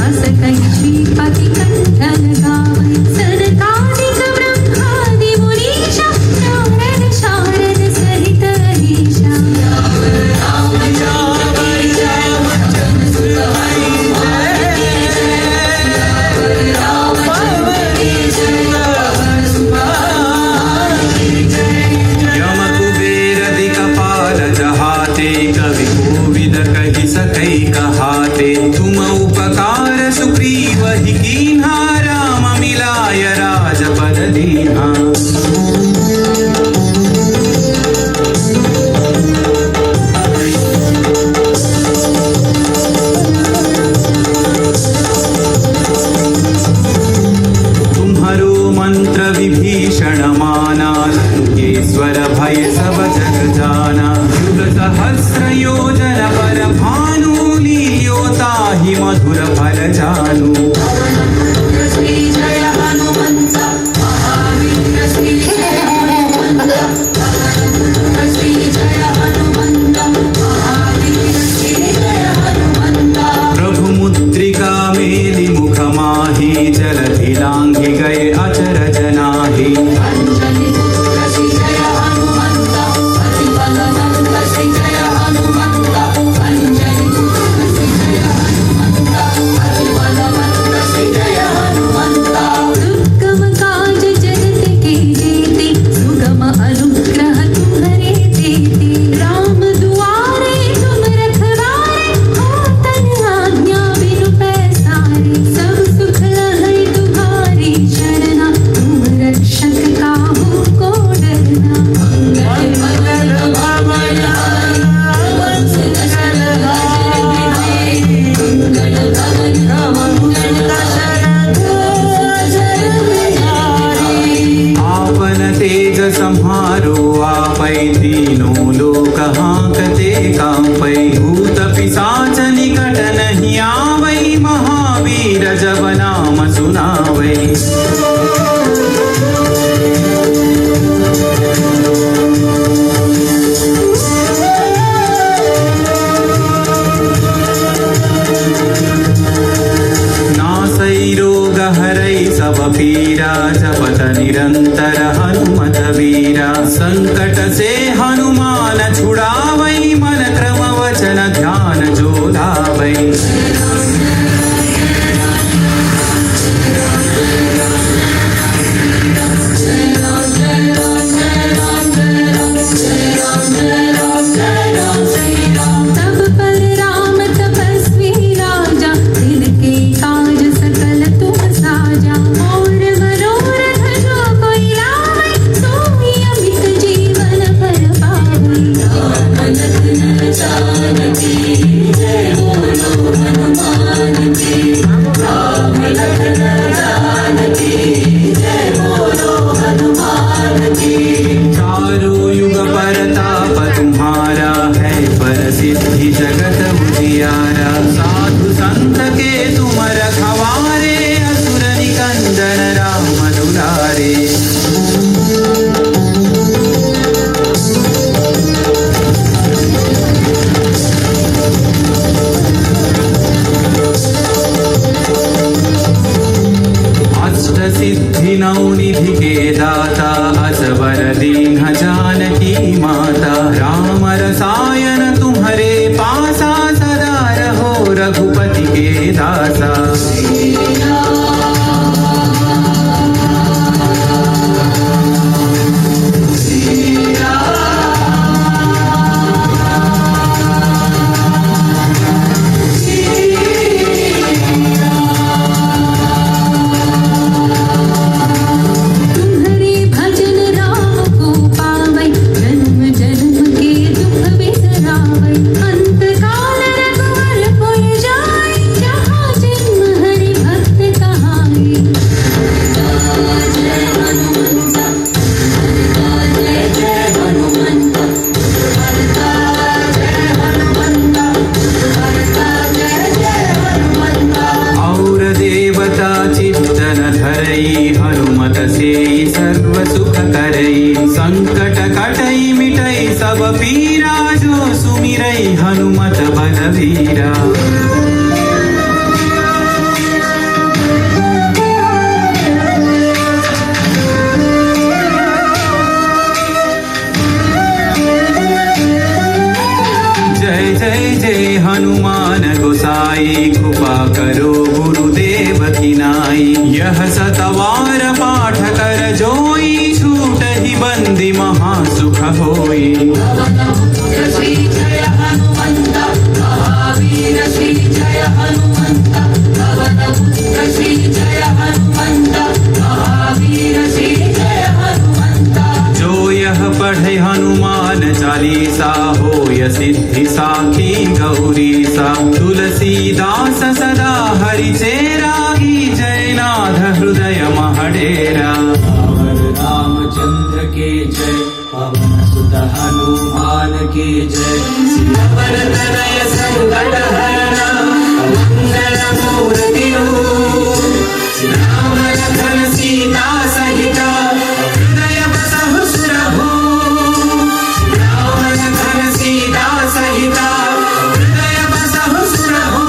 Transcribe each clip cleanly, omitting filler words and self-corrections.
बस कई श्रीपति कंठन गावै सनकादिक ब्रह्मादि मुनीशा नारद शारद सहित अहीशा कहाते तुम उपकार सुग्रीव ही कीन्हा राम मिलाय राजपद दीन्हा। तुम्हारो मंत्र विभीषण माना लंकेश्वर भय सब जग जाना युग सहस्र योजन पर भानु ताहि मधुर फल जानू। श्री जय हनुमंत महावीर श्री जय हनुमंत श्री जय हनुमंत महावीर श्री जय हनुमंत। प्रभु मुद्रिका मेलि मुख माहि जलधि लांघि गए अचरज नाहि। अंजनी पुत्र श्री जय हनुमंत अति बलवंत श्री जय हनुमंत अंजनी दुर्गम काज जगत के जेते सुगम अनुग्रह तुम्हारे देते राम दुआरे तुम रखवारे होतन आज्ञा बिनु पैसारे सब सुख लहै तुम्हारी शरणा तुम रक्षक काहू को डरना। मंगल भवन तेज सम्हारो आपै तीनों लोक हांकते कांपै भूत पिशाच निकट नहीं आवै महावीर जब नाम सुनावै। नासै रोग हरै सब पीरा जपत निरंतर हनुमत वीरा संकट से हनुमान छुड़ावै मन क्रम वचन ध्यान जो लावै। तब पर राम तपस्वी राजा दिल के काज सकल तुम साजा और मनोरथ जो कोई लावै सोई अमित जीवन भर पावै। राम लखन जानकी जय बोलो हनुमान की राम लखन जानकी जय बोलो हनुमान की। चारों युग परताप तुम्हारा है प्रसिद्धि जगत उजियारा साधु संत के तुम रखवारे असुर निकंदन राम दुलारे। अष्ट सिद्धि नौ निधि के दाता असवर दीन जानकी माता राम रसायन तुम्हारे पासा सदा रहो रघुपति के दासा। अंत काल रघुवर पुर जाय जहाँ जन्म हरि हनुमान गोसाई कृपा करो गुरुदेव की नाई। यह सतवार पाठ कर जोई छूटहि बंदी महासुख होई। श्री जय हनुमंत महावीर श्री जय हनुमंत पवनपुत्र श्री जय हनुमंत महावीर श्री जय हनुमंत। जो यह पढ़े हनुमान चालीसा होय सिद्धि साखी गौरीसा। तुलसीदास सदा हरि चेरा जय नाथ हृदय महडेरा। रामचंद्र के जय पवन सुत हनुमान के जय। सियावर तनय संकट हरण मंगल मूर्ति राम लखन सीता सहित हृदय बसहु सुरभु। राम लखन सीता सहित हृदय बसहु सुरभु।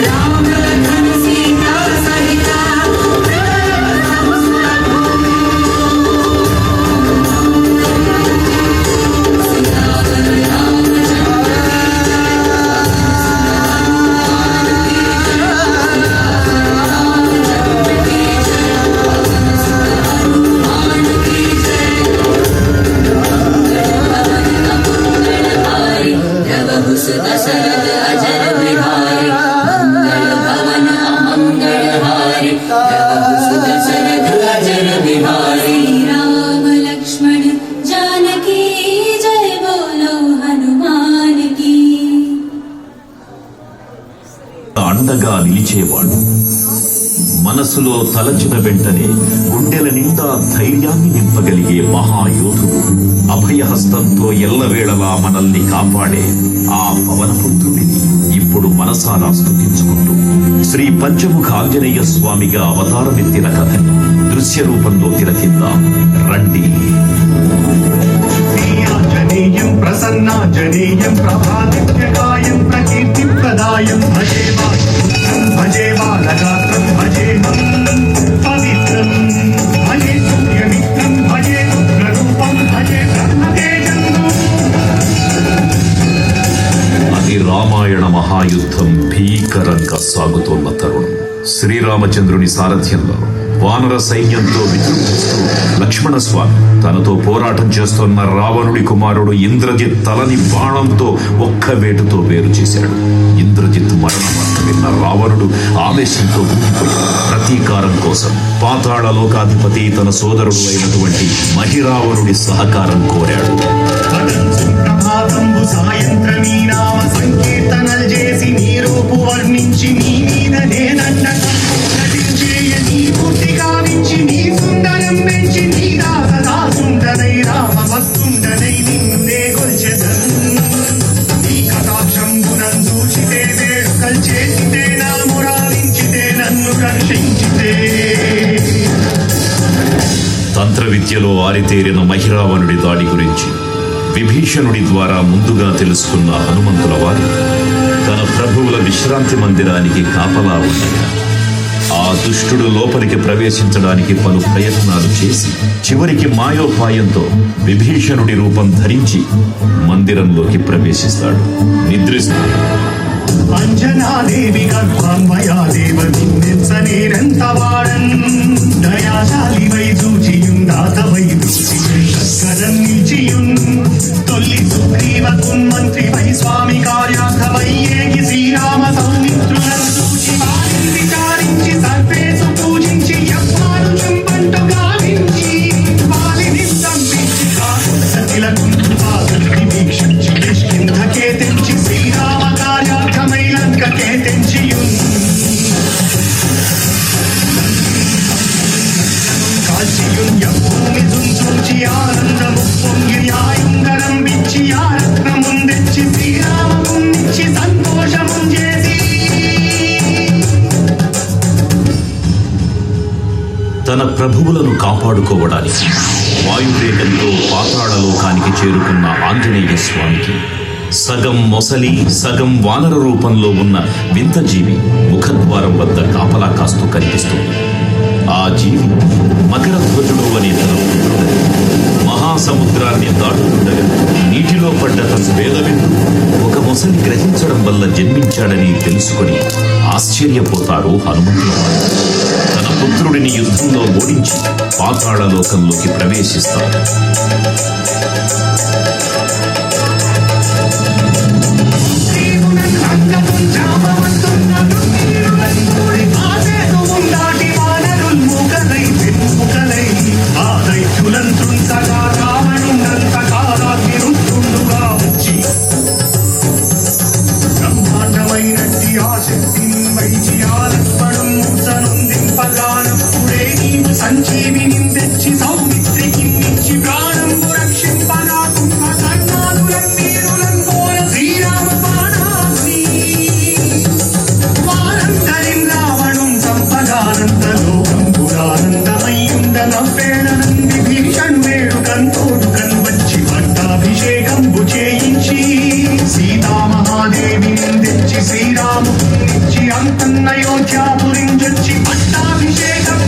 राम लखन सीता सहित दशरथ अजर बिहारी मंगल भवन अमंगल हारी। दशरथ अजर बिहारी राम लक्ष्मण जानकी जय बोलो हनुमान की। అండగా నిలిచేవాడు. మనసులో తలచిన వెంటనే గుండెల నిండా ధైర్యాన్ని నింపగలిగే మహాయోధుడు. అభయహస్తంతో ఎల్లవేళలా మనల్ని కాపాడే ఆ పవనపుత్రుడిని ఇప్పుడు మనసారా స్తుతించుకుంటూ శ్రీ పంచముఖ ఆంజనేయ స్వామిగా అవతారమెత్తిన కథని దృశ్య రూపంలో తిలకిద్దాం రండి. ఆంజనేయం ప్రసన్నాంజనేయం ప్రభాదిత్యకాయం ప్రకీర్తిప్రదాయం భజే భజే బాలగాత్రం భజేహం పవిత్రం భజే సూర్యమిత్రం భజే ఉగ్రరూపం భజే బ్రహ్మతేజం. అది రామాయణ మహాయుద్ధం భీకరంగా సాగుతోన్న తరుణం. శ్రీరామచంద్రుని సారథ్యంలో వానర సైన్యంతో విజృంభిస్తూ లక్ష్మణస్వామి తనతో పోరాటం చేస్తున్న రావణుడి కుమారుడు ఇంద్రజిత్ తలని బాణంతో ఒక్క వేటుతో వేరు చేశాడు. ఇంద్రజిత్ మరణ వార్త విన్న రావణుడు ఆవేశంతో ఊగిపోయాడు. ప్రతీకారం కోసం పాతాళ లోకాధిపతి తన సోదరుడు అయినటువంటి మహిరావణుడి సహకారం కోరాడు. ప్రభాతంబు సాయంత్రమీ నామ సంకీర్తనలు చేసి నీ రూపు వర్ణించి నీ మీద నేనంట నటించేయ నీ పూర్తి కావించి నీ సుందరం పెంచి నీ దాసుండనై రామ భక్తుండనై నిన్నునే గొల్చెదన్. నీ కటాక్షంబునం చూచితే వేడుకలు చేసితే నా మురాలించితే నన్ను రక్షించితే. తంత్ర విద్యలో ఆరితేరిన మహిరావణుడి దాడి గురించి విభీషణుడి ద్వారా ముందుగా తెలుసుకున్న హనుమంతుల వారు తన ప్రభువుల విశ్రాంతి మందిరానికి కాపలా ఉండగా ఆ దుష్టుడు లోపలికి ప్రవేశించడానికి పలు ప్రయత్నాలు చేసి చివరికి మాయోపాయంతో విభీషణుడి రూపం ధరించి మందిరంలోకి ప్రవేశిస్తాడు. నిద్రిస్తాడు. అంజనాదేవి గర్భాంబయాదేవ నిన్నెచ్చనేరంత వాడన్ దయాశాలి వై చూచియుం దాత వై దూచికరం నిలిచియుం తొల్లి సుగ్రీవకున్ మంత్రి వై స్వామి కార్యార్థమై ఏగి శ్రీరామ సౌమిత్రులను చూచి వారిని విచారించి సర్వేసు పూజించి యజ్ఞాలు చెంపంటు గావించి వారిని సంపించి సతిలకు వీక్షించి కిష్కింధకే తెంచి శ్రీరామ కార్యార్థమై లంకకే తెంచియున్ కాల్చియున్ యభూమి చూచి ఆనందము పొంగి ఆయుంగరం బిచ్చి ఆ రత్నముందెచ్చి శ్రీరామముందిచ్చి సంతోషము చేసి. తన ప్రభువులను కాపాడుకోవడానికి వాయువేగంతో పాతాళలోకానికి చేరుకున్న ఆంజనేయ స్వామికి సగం మొసలి సగం వానర రూపంలో ఉన్న వింత జీవి ముఖద్వారం వద్ద కాపలా కాస్తూ కనిపిస్తుంది. ఆ జీవి మకరధ్వజుడు అనే తన పుత్రుడు. మహాసముద్రాన్ని దాటుతుండగా నీటిలో పడ్డ తన వేదవిందు ఒక మొసలి గ్రహించడం వల్ల జన్మించాడని తెలుసుకొని ఆశ్చర్యపోతారు హనుమంతుల వారు. తన పుత్రుడిని యుద్ధంలో ఓడించి పాతాళ లోకంలోకి ప్రవేశిస్తారు. సంజీవిని తెచ్చి సౌమిత్రికి నిచ్చి ప్రాణం రక్షింపగా కుంభకర్ణాదులన్నీరులం కోర శ్రీరామ బాణాగ్ని వారందరిం రావణుం సంపదానంద లోకం పురానందమయ్యుండ నవ్వేళనంది భీషణు వేడుకంతోడు కన్వచ్చి పట్టాభిషేకంబు చేయించి సీతామహాదేవిని తెచ్చి శ్రీరామునిచ్చి అంతన్నయోధ్యాపురించొచ్చి పట్టాభిషేకంబు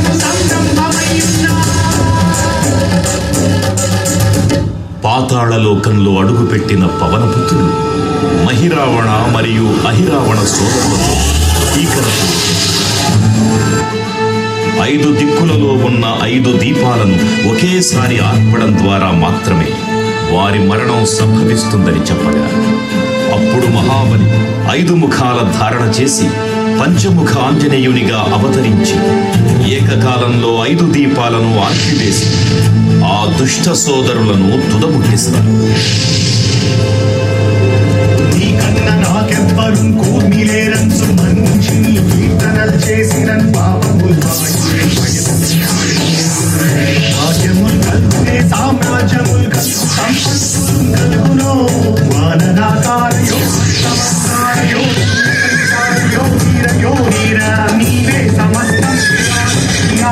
పాతాళ లోకంలో అడుగుపెట్టిన పవనపుత్రులు మహిరావణ మరియు అహిరావణ సోదరులతో భీకరపు 5 దిక్కులలో ఉన్న 5 దీపాలను ఒకేసారి ఆర్పడం ద్వారా మాత్రమే వారి మరణం సంభవిస్తుందని చెప్పగా అప్పుడు మహాబలి 5 ముఖాల ధారణ చేసి పంచముఖ ఆంజనేయునిగా అవతరించి ఏకకాలంలో 5 దీపాలను ఆర్పివేసి ఆ దుష్ట సోదరులను తుదముట్టిస్తారు. నీకన్నా నాకెవ్వరు కూర్మిలేరన్సు మనిషిని కీర్తనలు చేసిన పాపములు రాజ్యములు కలుగునే సామ్రాజ్యములు కలుగు సంపత్తులు కలుగునో వానరాకారయో సమస్తారయో యోగీర నీవే సమస్తం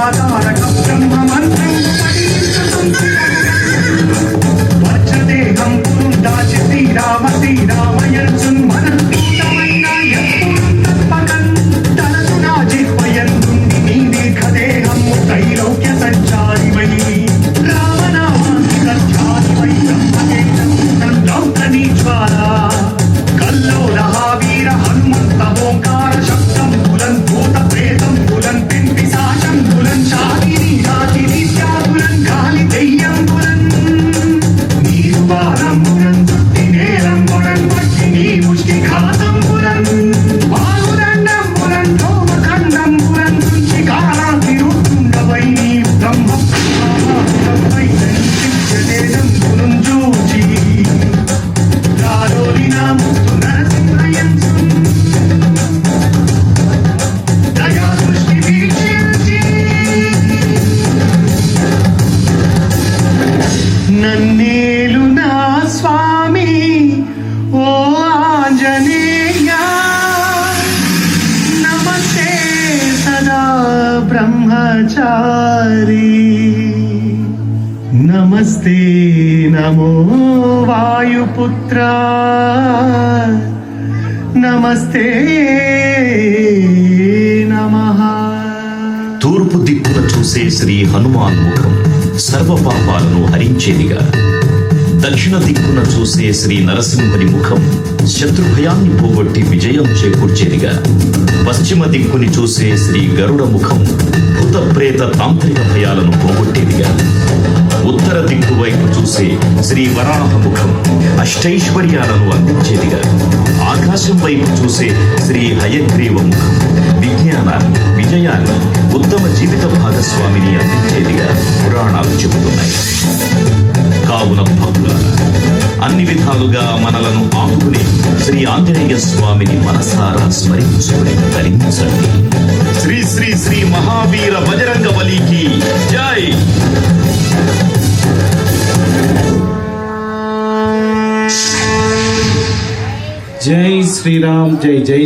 ఆధారక బ్రహ్మ మంత్రం వచ్చదేహం పురుందాచి శ్రీరామయన్సున్ మనూతమైన ఎప్పుడు తప్పకన్ తనసు నా జిహ్వయందుండి నీ దీర్ఘదేహము త్రైలోక్య సంచారివై రామనామాన్ని సత్యానివై బ్రహ్మకేశం లౌకనీ జ్వాల కల్లోల వీర హనుమంత ఓంకార శబ్దం బులన్ భూత ప్రేతం బులన్ పిశాచం బులన్ శాకిని రాకిని త్యాగులన్ గాలి దెయ్యం బులన్ నీరు బాలం బులన్ చుట్టి నేరం బులన్ మట్టి నీ ముష్టి ఘాతం బులన్ బాలుదండం బులన్ ధోమఖండం బులన్ చుంచి కాలా తిరుగుతుండవై నీ బ్రహ్మ బ్రహ్మై శిక్షదేదం బులన్ జూచి రారోలి నా ముస్తు నరసింహయంసు దయా దృష్టి వీక్షించి నన్నేలు నా స్వామి ఓ ఆంజనేయ నమస్తే సదా బ్రహ్మచారి నమస్తే నమో వాయుపుత్ర నమస్తే నమః. తూర్పు దిక్కున చూసే శ్రీ హనుమాన్ ముఖం సర్వ పాపాలను హరించేదిగా, దక్షిణ దిక్కున చూసే శ్రీ నరసింహుని ముఖం శత్రుభయాన్ని పోగొట్టి విజయం చేకూర్చేదిగా, పశ్చిమ దిక్కుని చూసే శ్రీ గరుడ ముఖం భూత ప్రేత తాంత్రిక భయాలను పోగొట్టేదిగా, ఉత్తర దిక్కు వైపు చూసే శ్రీ వరాహ ముఖం అష్టైశ్వర్యాలను అందించేదిగా, ఆకాశం వైపు చూసే శ్రీ హయగ్రీవ ముఖం విజ్ఞానాన్ని, విజయాన్ని, ఉత్తమ జీవిత భాగస్వామిని అందించేదిగా పురాణాలు చెబుతున్నాయి. కావున భక్తులారా, అన్ని విధాలుగా మనలను ఆదుకునే శ్రీ ఆంజనేయ స్వామిని మనసారా స్మరించుకుని ధరించండి. శ్రీ శ్రీ శ్రీ మహావీర బజరంగ బలికి జై. జై శ్రీరామ్. జై జై